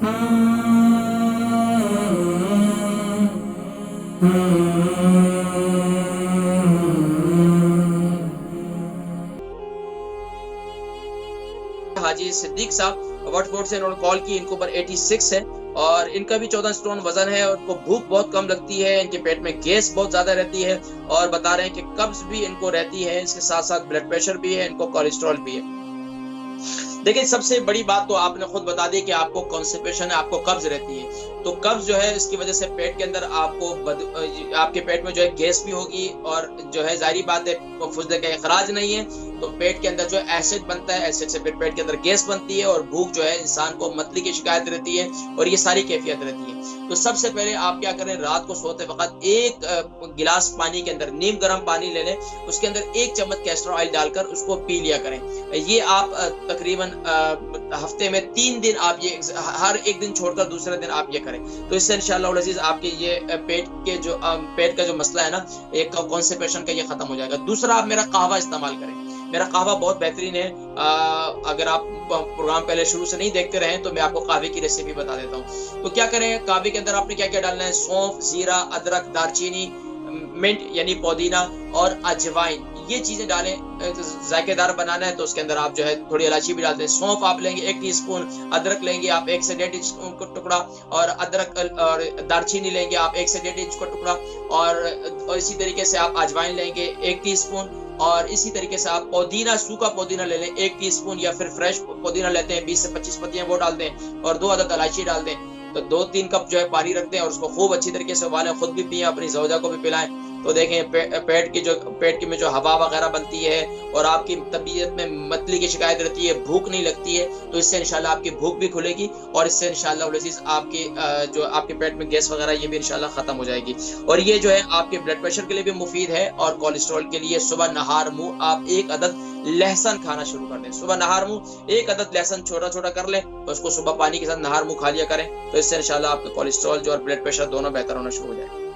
हाजी सिद्दीक साहब वॉटफोर्ड से इन्होंने कॉल की। इनको ऊपर 86 है और इनका भी 14 स्टोन वजन है और इनको भूख बहुत कम लगती है, इनके पेट में गैस बहुत ज्यादा रहती है और बता रहे हैं कि कब्ज भी इनको रहती है, इसके साथ साथ ब्लड प्रेशर भी है, इनको कोलेस्ट्रॉल भी है। देखिए सबसे बड़ी बात तो आपने खुद बता दी कि आपको कॉन्स्टिपेशन है, आपको कब्ज रहती है। तो कब्ज जो है इसकी वजह से पेट के अंदर आपके पेट में जो है गैस भी होगी और जो है जाहिर बात है फुजले का इखराज नहीं है तो पेट के अंदर जो एसिड बनता है, एसिड से फिर पेट के अंदर गैस बनती है और भूख जो है इंसान को मतली की शिकायत रहती है और ये सारी कैफियत रहती है। तो सबसे पहले आप क्या करें, रात को सोते वक्त एक गिलास पानी के अंदर नीम गर्म पानी ले लें, उसके अंदर 1 चम्मच कैस्टर ऑयल डालकर उसको पी लिया करें। ये आप तकरीबन हफ्ते में 3 दिन आप ये हर एक दिन छोड़कर दूसरे दिन आप ये करें, तो इससे इंशाअल्लाह अज़ीज़ आपके ये पेट का जो मसला है ना, एक कॉन्स्टिपेशन का ये खत्म हो जाएगा। दूसरा, आप मेरा कहवा इस्तेमाल करें। मेरा कहवा बहुत बेहतरीन है। अगर आप प्रोग्राम पहले शुरू से नहीं देखते रहे तो मैं आपको कहवे की रेसिपी बता देता हूँ। तो क्या करें, कहवे के अंदर आपने क्या क्या डालना है, सौंफ, जीरा, अदरक, दालचीनी, मिंट यानी पुदीना और अजवाइन, ये चीजें डालें। जायकेदार बनाना है तो उसके अंदर आप जो है थोड़ी इलायची भी डालते हैं। सौंफ आप लेंगे 1 टीस्पून, अदरक लेंगे आप 1 से 1.5 इंच का टुकड़ा और अदरक और दालचीनी लेंगे आप 1 से 1.5 इंच का टुकड़ा और इसी तरीके से आप अजवाइन लेंगे 1 टीस्पून और इसी तरीके से आप पुदीना, सूखा पुदीना ले लें 1 टीस्पून या फिर फ्रेश पुदीना लेते हैं 20 से 25 पत्तियां, वो डाल दें और 2 अदद इलायची डाल दें। तो 2-3 कप जो है पानी रख दें और उसको खूब अच्छी तरीके से उबालें, खुद भी पिए, अपनी ज़ौजा को भी पिलाएं। तो देखें पेट में जो हवा वगैरह बनती है और आपकी तबीयत में मतली की शिकायत रहती है, भूख नहीं लगती है, तो इससे इंशाल्लाह आपकी भूख भी खुलेगी और इससे इंशाल्लाह आपकी जो आपके पेट में गैस वगैरह ये भी इंशाल्लाह खत्म हो जाएगी। और ये जो है आपके ब्लड प्रेशर के लिए भी मुफीद है और कोलेस्ट्रॉल के लिए। सुबह नहार मुंह आप 1 अदद लहसुन खाना शुरू कर दें। सुबह नहार मुंह 1 अदद लहसुन छोटा छोटा कर लें तो उसको सुबह पानी के साथ नहार मुंह खा लिया करें, तो इससे इंशाल्लाह आपका कोलेस्ट्रॉल जो और ब्लड प्रेशर दोनों बेहतर होना शुरू हो जाएगा।